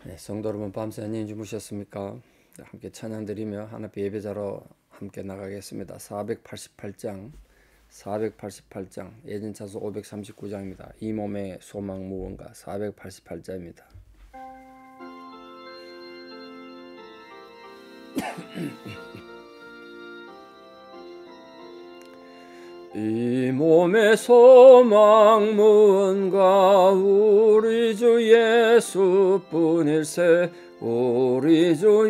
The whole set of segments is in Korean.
네, 성도 여러분 밤새 안녕히 주무셨습니까? 네, 함께 찬양 드리며 하나님 예배자로 함께 나가겠습니다. 488장 예전 차수 539장입니다. 이 몸의 소망 무언가 488자입니다. 이 몸의 소망 무언가 우리 주 예수뿐일세 우리 주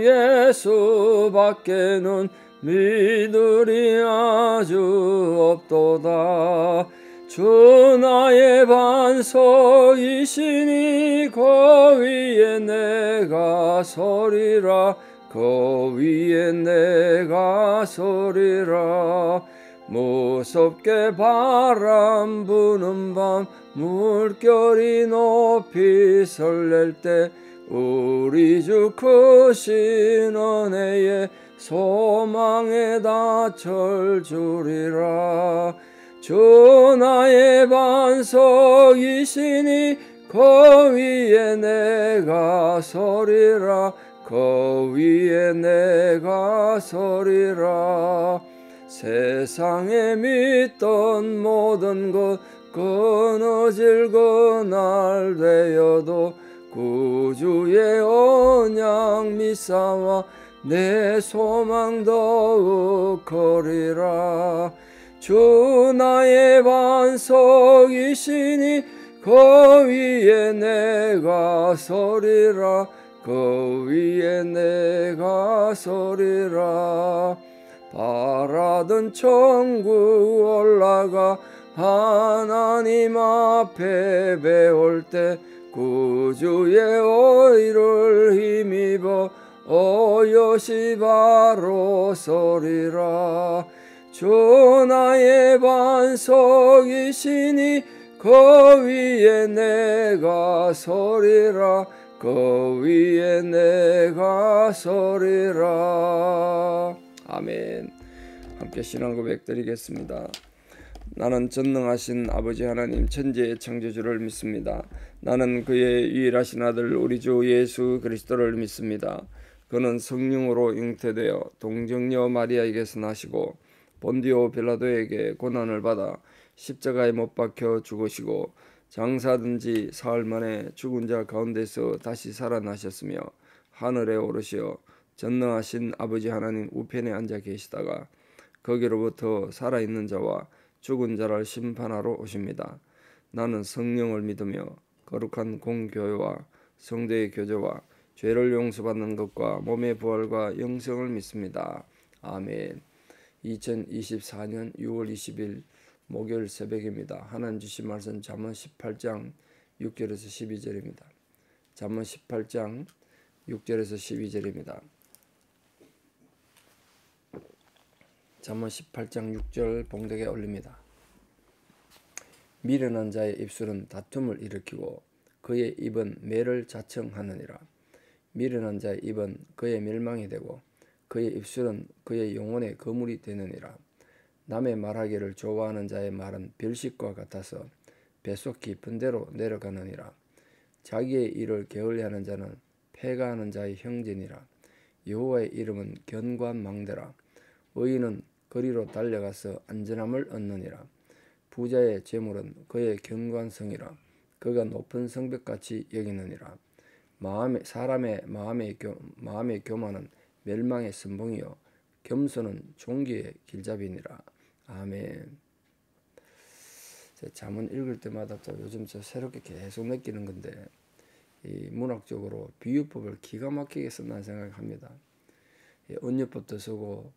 예수밖에는 믿으리 아주 없도다. 주 나의 반석이시니 그 위에 내가 서리라 그 위에 내가 서리라. 무섭게 바람 부는 밤 물결이 높이 설렐 때 우리 주 크신 은혜에 소망에 닿을 줄이라. 주 나의 반석이시니 그 위에 내가 서리라 그 위에 내가 서리라. 세상에 믿던 모든 것 끊어질 그날 되어도 구주의 언약 믿사와 내 소망 더욱 커리라. 주 나의 반석이시니 그 위에 내가 서리라 그 위에 내가 서리라. 바라던 천국 올라가 하나님 앞에 배울 때 구주의 의를 힘입어 오롯이 바로 서리라. 주 나의 반석이시니 그 위에 내가 서리라 그 위에 내가 서리라. 아멘. 함께 신앙 고백 드리겠습니다. 나는 전능하신 아버지 하나님 천지의 창조주를 믿습니다. 나는 그의 유일하신 아들 우리 주 예수 그리스도를 믿습니다. 그는 성령으로 잉태되어 동정녀 마리아에게서 나시고 본디오 빌라도에게 고난을 받아 십자가에 못 박혀 죽으시고 장사된 지 사흘 만에 죽은 자 가운데서 다시 살아나셨으며 하늘에 오르시어 전능하신 아버지 하나님 우편에 앉아 계시다가 거기로부터 살아있는 자와 죽은 자를 심판하러 오십니다. 나는 성령을 믿으며 거룩한 공교회와 성도의 교제와 죄를 용서받는 것과 몸의 부활과 영생을 믿습니다. 아멘. 2024년 6월 20일 목요일 새벽입니다. 하나님 주신 말씀 잠언 18장 6절에서 12절입니다. 잠언 18장 6절에서 12절입니다. 잠언 18장 6절 봉독에 올립니다. 미련한 자의 입술은 다툼을 일으키고 그의 입은 매를 자청하느니라. 미련한 자의 입은 그의 멸망이 되고 그의 입술은 그의 영혼의 거물이 되느니라. 남의 말하기를 좋아하는 자의 말은 별식과 같아서 뱃속 깊은 데로 내려가느니라. 자기의 일을 게을리하는 자는 패가하는 자의 형제니라. 여호와의 이름은 견고한 망대라. 의인은 거리로 달려가서 안전함을 얻느니라. 부자의 재물은 그의 견고한 성이라. 그가 높은 성벽같이 여기느니라. 사람의 마음의 교만은 멸망의 선봉이요 겸손은 종기의 길잡이니라. 아멘. 잠언 읽을 때마다 또 요즘 저 새롭게 계속 느끼는 건데 이 문학적으로 비유법을 기가 막히게 쓴다는 생각합니다. 언유법도 쓰고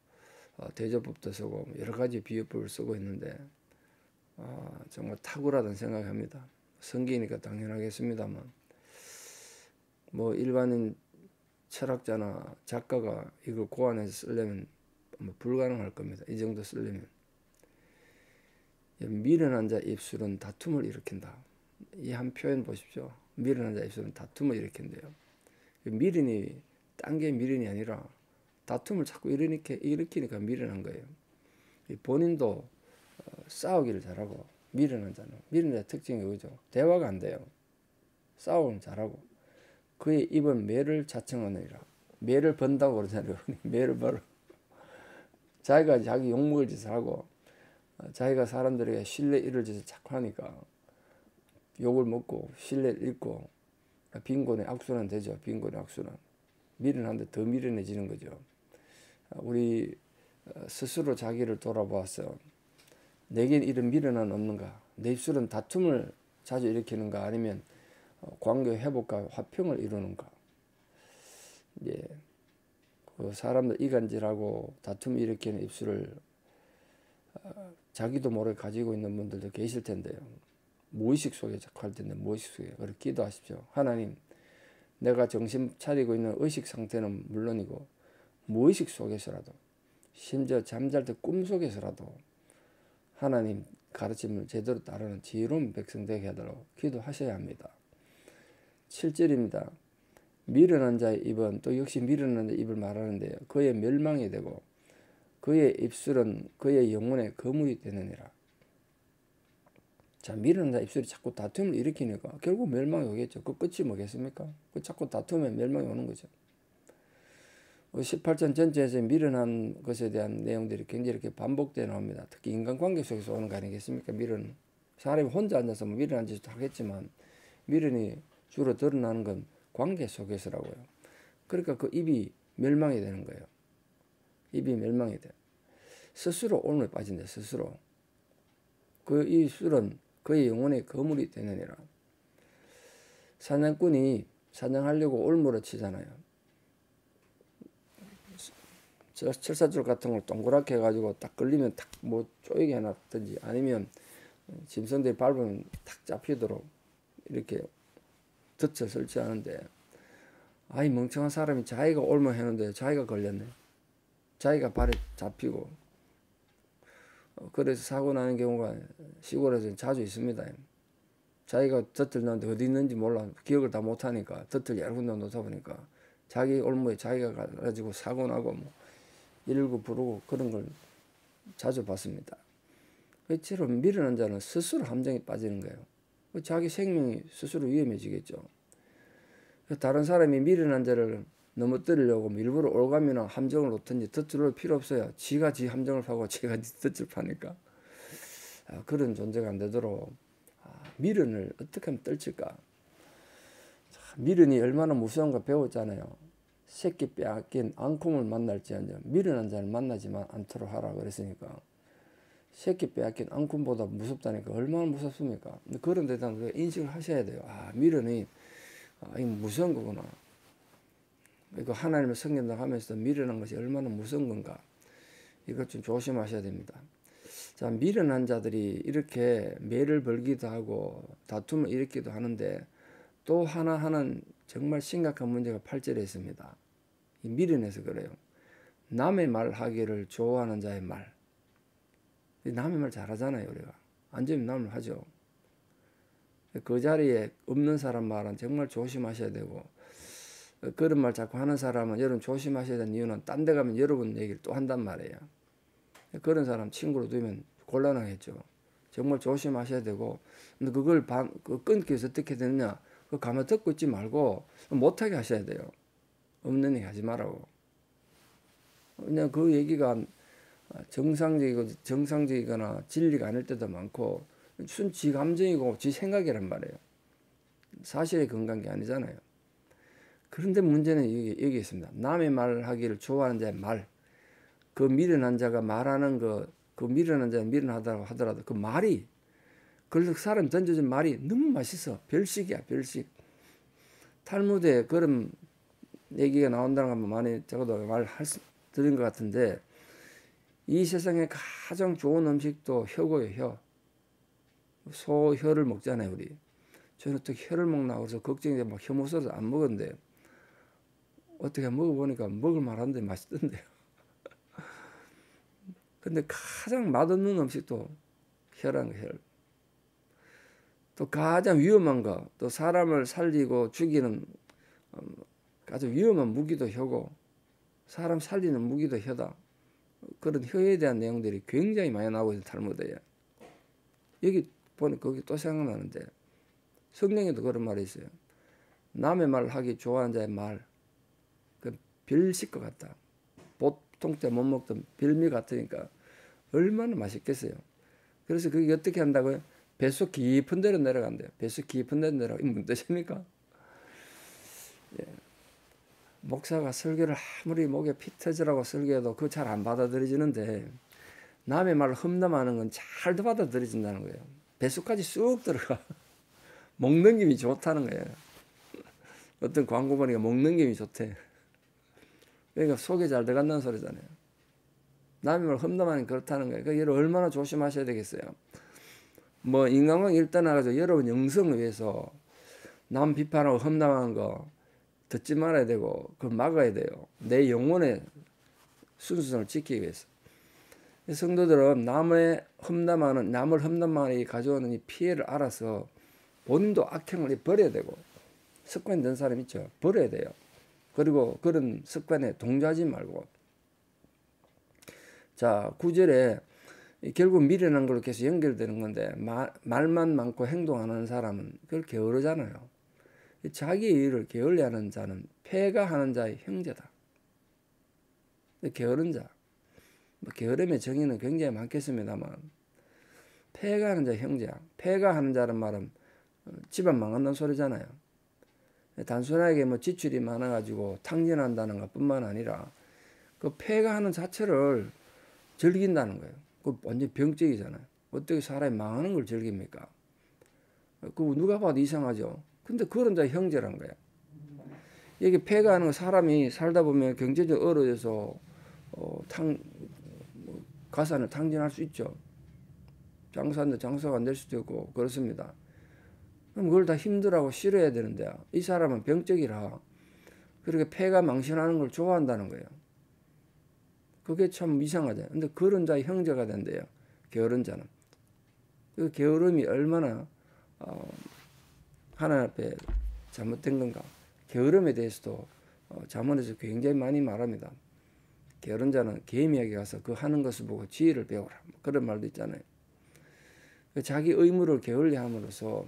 대조법도 쓰고 여러 가지 비유법을 쓰고 있는데 정말 탁월하다는 생각합니다. 성경이니까 당연하겠습니다만 뭐 일반인 철학자나 작가가 이걸 고안해서 쓰려면 불가능할 겁니다. 이 정도 쓰려면. 미련한 자 입술은 다툼을 일으킨다. 이 한 표현 보십시오. 미련한 자 입술은 다툼을 일으킨대요. 미련이 딴 게 미련이 아니라 다툼을 자꾸 일으키니까 미련한 거예요. 본인도 싸우기를 잘하고 미련한 자는 미련한 자 특징이 그죠. 대화가 안 돼요. 싸우면 잘하고 그의 입은 매를 자청하느니라. 매를 번다고 그러잖아요. 매를 벌어. 자기가 자기 욕먹을 짓을 하고 자기가 사람들에게 신뢰 잃을 짓을 자꾸 하니까 욕을 먹고 신뢰를 잃고 빈곤의 악순환 되죠. 빈곤의 악순환. 미련한데 더 미련해지는 거죠. 우리 스스로 자기를 돌아보아서 내겐 이런 미련은 없는가? 내 입술은 다툼을 자주 일으키는가? 아니면 관계 회복과 화평을 이루는가? 예, 그 사람들 이간질하고 다툼 일으키는 입술을 자기도 모르게 가지고 있는 분들도 계실 텐데요. 무의식 속에 자꾸 할 텐데 무의식 속에 그렇게 기도하십시오. 하나님, 내가 정신 차리고 있는 의식 상태는 물론이고 무의식 속에서라도 심지어 잠잘 때 꿈속에서라도 하나님 가르침을 제대로 따르는 지혜로운 백성 되게 하도록 기도하셔야 합니다. 7절입니다. 미련한 자의 입은 또 역시 미련한 자의 입을 말하는데요. 그의 멸망이 되고 그의 입술은 그의 영혼의 거물이 되느니라. 자, 미련한 자의 입술이 자꾸 다툼을 일으키니까 결국 멸망이 오겠죠. 그 끝이 뭐겠습니까? 그 자꾸 다투면 멸망이 오는 거죠. 18장 전체에서 미련한 것에 대한 내용들이 굉장히 이렇게 반복되어 나옵니다. 특히 인간관계 속에서 오는 거 아니겠습니까? 미련. 사람이 혼자 앉아서 뭐 미련한 짓도 하겠지만 미련이 주로 드러나는 건 관계 속에서라고요. 그러니까 그 입이 멸망이 되는 거예요. 입이 멸망이 돼요. 스스로 올무에 빠진다. 스스로. 그 입술은 그의 영혼의 거물이 되느니라. 사냥꾼이 사냥하려고 올무를 치잖아요. 철사줄 같은 걸 동그랗게 해가지고 딱 걸리면 딱 뭐 쪼이게 해놨든지 아니면 짐승들이 밟으면 탁 잡히도록 이렇게 덫을 설치하는데 아이 멍청한 사람이 자기가 올무 했는데 자기가 걸렸네. 자기가 발에 잡히고 그래서 사고 나는 경우가 시골에서 자주 있습니다. 자기가 덫을 넣는데 어디 있는지 몰라. 기억을 다 못하니까 덫을 여러 군데 놓다 보니까 자기 올무에 자기가 가지고 사고 나고 뭐 119 부르고 그런 걸 자주 봤습니다. 실제로 미련한 자는 스스로 함정에 빠지는 거예요. 자기 생명이 스스로 위험해지겠죠. 다른 사람이 미련한 자를 넘어뜨리려고 일부러 올가미나 함정을 놓든지 덫을 놓을 필요 없어요. 지가 지 함정을 파고 지가 지 덫을 파니까. 그런 존재가 안 되도록 미련을 어떻게 하면 떨칠까. 미련이 얼마나 무서운가 배웠잖아요. 새끼 빼앗긴 앙콤을 만날지언정 미련한 자를 만나지 않도록 하라 그랬으니까 새끼 빼앗긴 앙콤보다 무섭다니까 얼마나 무섭습니까? 그런 데 대한 인식을 하셔야 돼요. 미련이 이거 무서운 거구나. 이거 하나님의 성경을 하면서 미련한 것이 얼마나 무서운 건가. 이것 좀 조심하셔야 됩니다. 자, 미련한 자들이 이렇게 매를 벌기도 하고 다툼을 일으키기도 하는데 또 하나는 정말 심각한 문제가 8절에 있습니다. 이 미련해서 그래요. 남의 말 하기를 좋아하는 자의 말. 남의 말 잘하잖아요, 우리가. 앉으면 남의 말 하죠. 그 자리에 없는 사람 말은 정말 조심하셔야 되고, 그런 말 자꾸 하는 사람은 여러분 조심하셔야 되는 이유는 딴 데 가면 여러분 얘기를 또 한단 말이에요. 그런 사람 친구로 두면 곤란하겠죠. 정말 조심하셔야 되고, 근데 그걸 끊기 위해서 어떻게 되느냐? 그 가만 듣고 있지 말고 못하게 하셔야 돼요. 없는 얘기 하지 말라고. 그냥 그 얘기가 정상적이거나 진리가 아닐 때도 많고 지 감정이고 지 생각이란 말이에요. 사실에 근거한 게 아니잖아요. 그런데 문제는 여기 있습니다. 남의 말을 하기를 좋아하는 자의 말. 그 미련한 자가 말하는 그 미련한 자가 미련하다고 하더라도 그 말이 그 사람 던져준 말이 너무 맛있어. 별식이야, 별식. 탈무드에 그런 얘기가 나온다는 거 많이 적어도 들은 것 같은데 이 세상에 가장 좋은 음식도 혀고요, 혀. 소 혀를 먹잖아요, 우리. 저는 어떻게 혀를 먹나 그래서 걱정이 돼 막 혀 못 써서 안 먹었는데 어떻게 먹어보니까 먹을만한데 맛있던데요. 근데 가장 맛없는 음식도 혀라는 거예요. 또 가장 위험한 거, 또 사람을 살리고 죽이는 아주 위험한 무기도 혀고 사람 살리는 무기도 혀다. 그런 혀에 대한 내용들이 굉장히 많이 나오고 있는 탈무드에. 여기 보니까 거기 또 생각나는데 성경에도 그런 말이 있어요. 남의 말 하기 좋아하는 자의 말, 그 빌식 것 같다. 보통 때 못 먹던 빌미 같으니까 얼마나 맛있겠어요. 그래서 그게 어떻게 한다고요? 뱃속 깊은 데로 내려간대요. 뱃속 깊은 데로 내려가. 이게 무슨 뜻입니까? 예. 목사가 설교를 아무리 목에 피 터지라고 설교해도 그거 잘 안 받아들여지는데 남의 말을 험담하는 건 잘 받아들여진다는 거예요. 뱃속까지 쑥 들어가. 먹는 김이 좋다는 거예요. 어떤 광고 보니까 먹는 김이 좋대. 그러니까 속에 잘 들어간다는 소리잖아요. 남의 말 험담하는 게 그렇다는 거예요. 그러니까 여러분 얼마나 조심하셔야 되겠어요. 뭐 인간관계 일단 나가서 여러분 영성을 위해서 남 비판하고 험담하는 거 듣지 말아야 되고 그걸 막아야 돼요. 내 영혼의 순수성을 지키기 위해서. 성도들은 남을 험담하는 가져오는 이 피해를 알아서 본인도 악행을 버려야 되고 습관이 된 사람 있죠. 버려야 돼요. 그리고 그런 습관에 동조하지 말고. 자, 9절에 결국 미련한 걸로 계속 연결되는 건데 말만 많고 행동 안 하는 사람은 그걸 게으르잖아요. 자기 일을 게을리하는 자는 패가하는 자의 형제다. 게으른 자. 게으름의 정의는 굉장히 많겠습니다만 패가하는 자의 형제야. 패가하는 자는 말은 집안 망한다는 소리잖아요. 단순하게 뭐 지출이 많아가지고 탕진한다는 것뿐만 아니라 그 패가하는 자체를 즐긴다는 거예요. 그 완전 병적이잖아요. 어떻게 사람이 망하는 걸 즐깁니까? 그 누가 봐도 이상하죠. 근데 그런 자의 형제란 거예요. 이게 패가하는 거 사람이 살다 보면 경제적으로 어려워져서 가산을 탕진할 수 있죠. 장사인데 장사가 안 될 수도 있고 그렇습니다. 그럼 그걸 다 힘들어하고 싫어해야 되는데 이 사람은 병적이라 그렇게 패가 망신하는 걸 좋아한다는 거예요. 그게 참 이상하죠. 근데 그런 자의 형제가 된대요. 게으른 자는. 그 게으름이 얼마나 하나님 앞에 잘못된 건가. 게으름에 대해서도 잠언에서 굉장히 많이 말합니다. 게으른 자는 개미에게 가서 그 하는 것을 보고 지혜를 배우라. 그런 말도 있잖아요. 자기 의무를 게을리 함으로써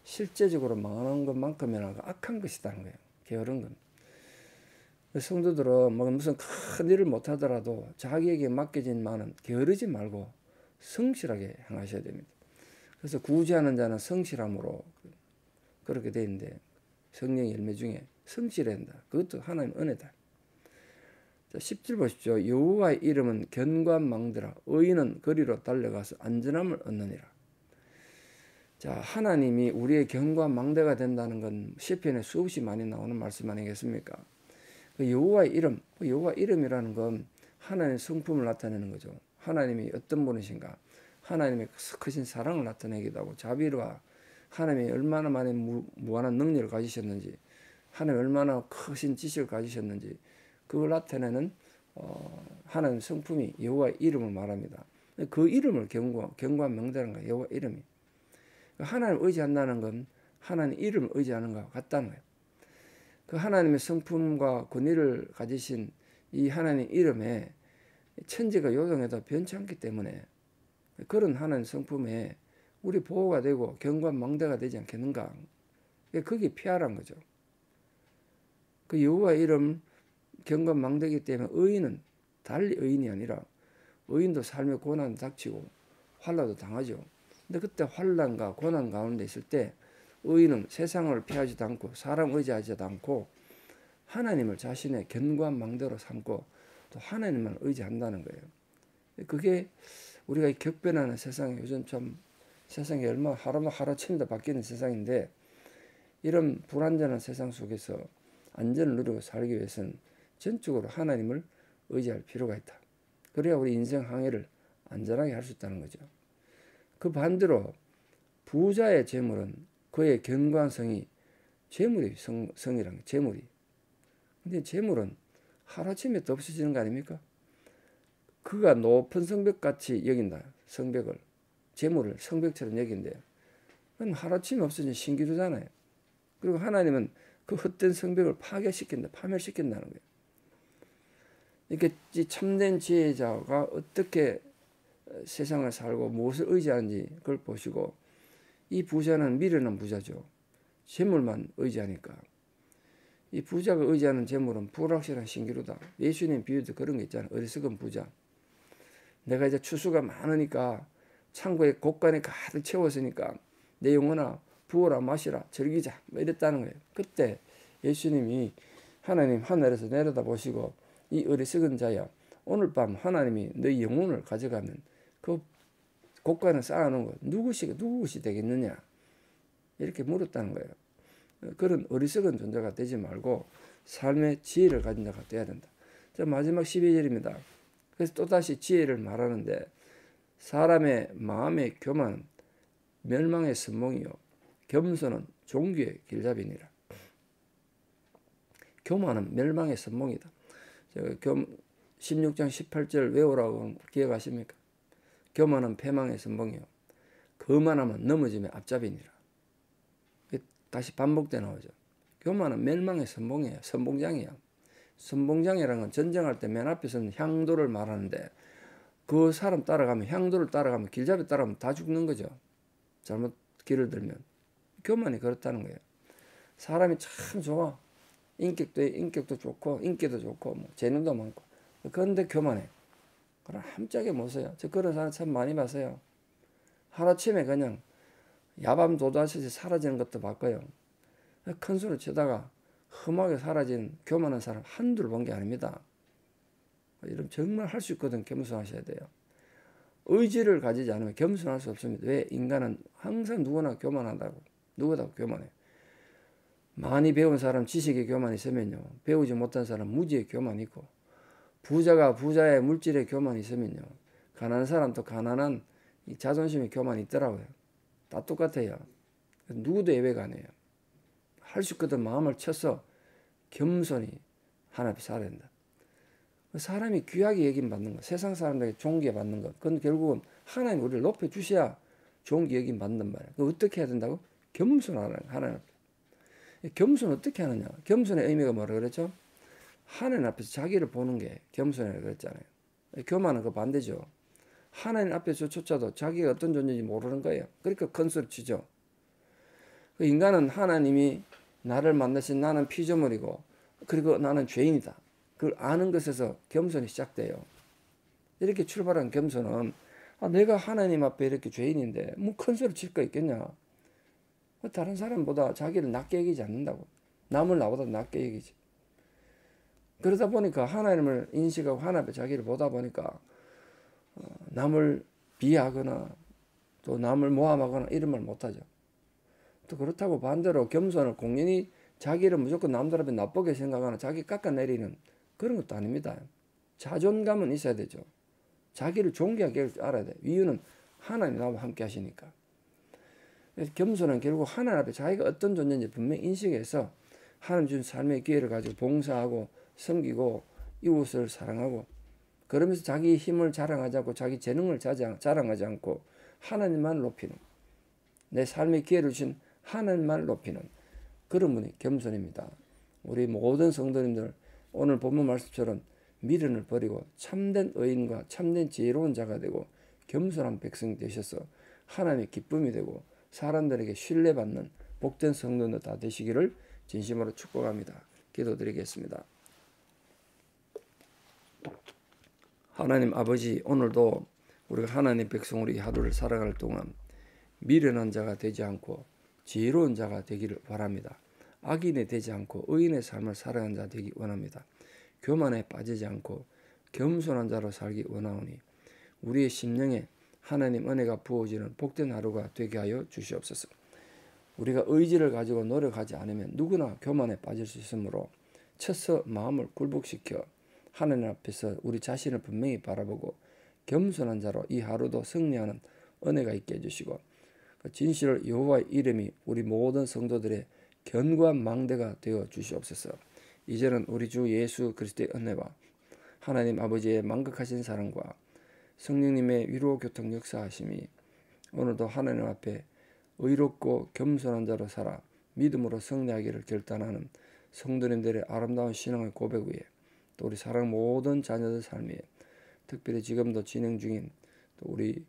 실제적으로 망하는 것만큼이나 악한 것이라는 거예요. 게으른 건. 성도들은 무슨 큰 일을 못하더라도 자기에게 맡겨진 만은 게으르지 말고 성실하게 행하셔야 됩니다. 그래서 구제하는 자는 성실함으로 그렇게 되어 있는데 성령의 열매 중에 성실해야 한다. 그것도 하나님의 은혜다. 자, 10절 보십시오. 여호와의 이름은 견고한망대라. 의인은 거리로 달려가서 안전함을 얻느니라. 자, 하나님이 우리의 견고한 망대가 된다는 건 시편에 수없이 많이 나오는 말씀 아니겠습니까? 그 여호와의 이름, 그 여호와 이름이라는 건 하나님의 성품을 나타내는 거죠. 하나님이 어떤 분이신가? 하나님의 크신 사랑을 나타내기도 하고 자비와 하나님이 얼마나 많은 무한한 능력을 가지셨는지 하나님이 얼마나 크신 지식을 가지셨는지 그걸 나타내는 하나님 성품이 여호와의 이름을 말합니다. 그 이름을 견고한 명대라는 거예요. 여호와 이름이. 하나님을 의지한다는 건 하나님 이름을 의지하는 것과 같다는 거예요. 그 하나님의 성품과 권위를 가지신 이 하나님 이름에 천지가 요동해도 변치 않기 때문에 그런 하나님 성품에 우리 보호가 되고 견고한 망대가 되지 않겠는가. 그게 피하란 거죠. 그 여호와 이름 견고한 망대이기 때문에 의인은 달리 의인이 아니라 의인도 삶의 고난을 닥치고 환난도 당하죠. 근데 그때 환난과 고난 가운데 있을 때 의인은 세상을 피하지도 않고 사람 의지하지도 않고 하나님을 자신의 견고한 망대로 삼고 또 하나님만 의지한다는 거예요. 그게 우리가 격변하는 세상에 요즘 참 세상이 얼마나 하루아침마다 바뀌는 세상인데 이런 불안전한 세상 속에서 안전을 누리고 살기 위해서는 전적으로 하나님을 의지할 필요가 있다. 그래야 우리 인생 항해를 안전하게 할 수 있다는 거죠. 그 반대로 부자의 재물은 그의 견고한 성이 재물이 성이라는 거예요. 재물이. 근데 재물은 하루아침에 또 없어지는 거 아닙니까? 그가 높은 성벽같이 여긴다. 성벽을. 재물을 성벽처럼 여긴대요. 그럼 하루아침에 없어지는 신기루잖아요. 그리고 하나님은 그 헛된 성벽을 파멸시킨다는 거예요. 이렇게 참된 지혜자가 어떻게 세상을 살고 무엇을 의지하는지 그걸 보시고 이 부자는 미련한 부자죠. 재물만 의지하니까. 이 부자가 의지하는 재물은 불확실한 신기루다. 예수님 비유도 그런 게 있잖아요. 어리석은 부자. 내가 이제 추수가 많으니까 창고에 곡간에 가득 채웠으니까 내 영혼아 부어라 마시라 즐기자 뭐 이랬다는 거예요. 그때 예수님이 하나님 하늘에서 내려다 보시고 이 어리석은 자야 오늘 밤 하나님이 너희 영혼을 가져가면 그 곡간을 쌓아놓은 거 누구시 되겠느냐 이렇게 물었다는 거예요. 그런 어리석은 존재가 되지 말고 삶의 지혜를 가진 자가 되어야 된다. 자, 마지막 12절입니다. 그래서 또다시 지혜를 말하는데 사람의 마음의 교만은 멸망의 선봉이요 겸손은 종기의 길잡이니라. 교만은 멸망의 선봉이다. 16장 18절 외우라고 기억하십니까? 교만은 패망의 선봉이요 거만하면 넘어짐의 앞잡이니라. 다시 반복돼 나오죠. 교만은 멸망의 선봉이에요. 선봉장이야. 선봉장이라는 건 전쟁할 때 맨 앞에서는 향도를 말하는데 그 사람 따라가면 향도를 따라가면 길잡이 따라가면 다 죽는 거죠. 잘못 길을 들면. 교만이 그렇다는 거예요. 사람이 참 좋아. 인격도 좋고 인기도 좋고 뭐 재능도 많고 그런데 교만해. 그럼 함짝에 못 써요. 저 그런 사람 참 많이 봤어요. 하루아침에 그냥 야밤 도다시지 사라지는 것도 봤고요. 큰 소리 치다가 험하게 사라진 교만한 사람 한둘 본 게 아닙니다. 이런 정말 할 수 있거든. 겸손하셔야 돼요. 의지를 가지지 않으면 겸손할 수 없습니다. 왜? 인간은 항상 누구나 교만한다고. 누구나 교만해. 많이 배운 사람 지식에 교만이 있으면요. 배우지 못한 사람 무지에 교만이 있고 부자가 부자의 물질에 교만이 있으면요. 가난한 사람도 가난한 이 자존심에 교만이 있더라고요. 다 똑같아요. 누구도 예외가 아니에요. 할 수 있거든 마음을 쳐서 겸손히 하나님 앞에 살아야 된다. 사람이 귀하게 여김받는 것, 세상 사람들에게 존귀받는 것, 그건 결국은 하나님 우리를 높여주셔야 존귀 여김받는 말이에요. 어떻게 해야 된다고? 겸손하는 하나님 앞에. 겸손 어떻게 하느냐? 겸손의 의미가 뭐라 그랬죠? 하나님 앞에서 자기를 보는 게 겸손이라고 그랬잖아요. 교만은 그 반대죠. 하나님 앞에서조차도 자기가 어떤 존재인지 모르는 거예요. 그러니까 큰 소리 치죠. 그 인간은 하나님이 나를 만드신 나는 피조물이고 그리고 나는 죄인이다. 그걸 아는 것에서 겸손이 시작돼요. 이렇게 출발한 겸손은 내가 하나님 앞에 이렇게 죄인인데 뭐 큰 소리 칠 거 있겠냐. 다른 사람보다 자기를 낮게 여기지 않는다고. 남을 나보다 낮게 여기지. 그러다 보니까 하나님을 인식하고 하나님 앞에 자기를 보다 보니까 남을 비하거나 또 남을 모함하거나 이런 말 못하죠. 또 그렇다고 반대로 겸손을 공연히 자기를 무조건 남들 앞에 나쁘게 생각하는 자기 깎아내리는 그런 것도 아닙니다. 자존감은 있어야 되죠. 자기를 존귀하게 알아야 돼. 이유는 하나님 나와 함께 하시니까. 그래서 겸손은 결국 하나님 앞에 자기가 어떤 존재인지 분명히 인식해서 하나님 준 삶의 기회를 가지고 봉사하고 섬기고 이웃을 사랑하고 그러면서 자기 힘을 자랑하지 않고 자기 재능을 자랑하지 않고 하나님만 높이는 내 삶의 기회를 주신 하나님만 높이는 그런 분이 겸손입니다. 우리 모든 성도님들 오늘 본문 말씀처럼 미련을 버리고 참된 의인과 참된 지혜로운 자가 되고 겸손한 백성이 되셔서 하나님의 기쁨이 되고 사람들에게 신뢰받는 복된 성도들 다 되시기를 진심으로 축복합니다. 기도드리겠습니다. 하나님 아버지, 오늘도 우리가 하나님 백성 우리 하루를 살아갈 동안 미련한 자가 되지 않고 지혜로운 자가 되기를 바랍니다. 악인이 되지 않고 의인의 삶을 살아가는 자 되기 원합니다. 교만에 빠지지 않고 겸손한 자로 살기 원하오니 우리의 심령에 하나님 은혜가 부어지는 복된 하루가 되게 하여 주시옵소서. 우리가 의지를 가지고 노력하지 않으면 누구나 교만에 빠질 수 있으므로 첫서 마음을 굴복시켜 하나님 앞에서 우리 자신을 분명히 바라보고 겸손한 자로 이 하루도 승리하는 은혜가 있게 해주시고 진실 여호와의 이름이 우리 모든 성도들의 견고한 망대가 되어 주시옵소서. 이제는 우리 주 예수 그리스도의 은혜와 하나님 아버지의 만극하신 사랑과 성령님의 위로 교통 역사하심이 오늘도 하나님 앞에 의롭고 겸손한 자로 살아 믿음으로 승리하기를 결단하는 성도님들의 아름다운 신앙의 고백 위에 또 우리 사랑 모든 자녀들 삶에 특별히 지금도 진행 중인 또 우리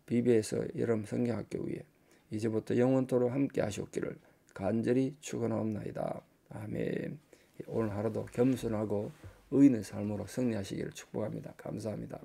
BB에서 여름 성경학교 위에 이제부터 영원토록 함께 하시옵기를 간절히 축원하옵나이다. 아멘. 오늘 하루도 겸손하고 의인의 삶으로 승리하시기를 축복합니다. 감사합니다.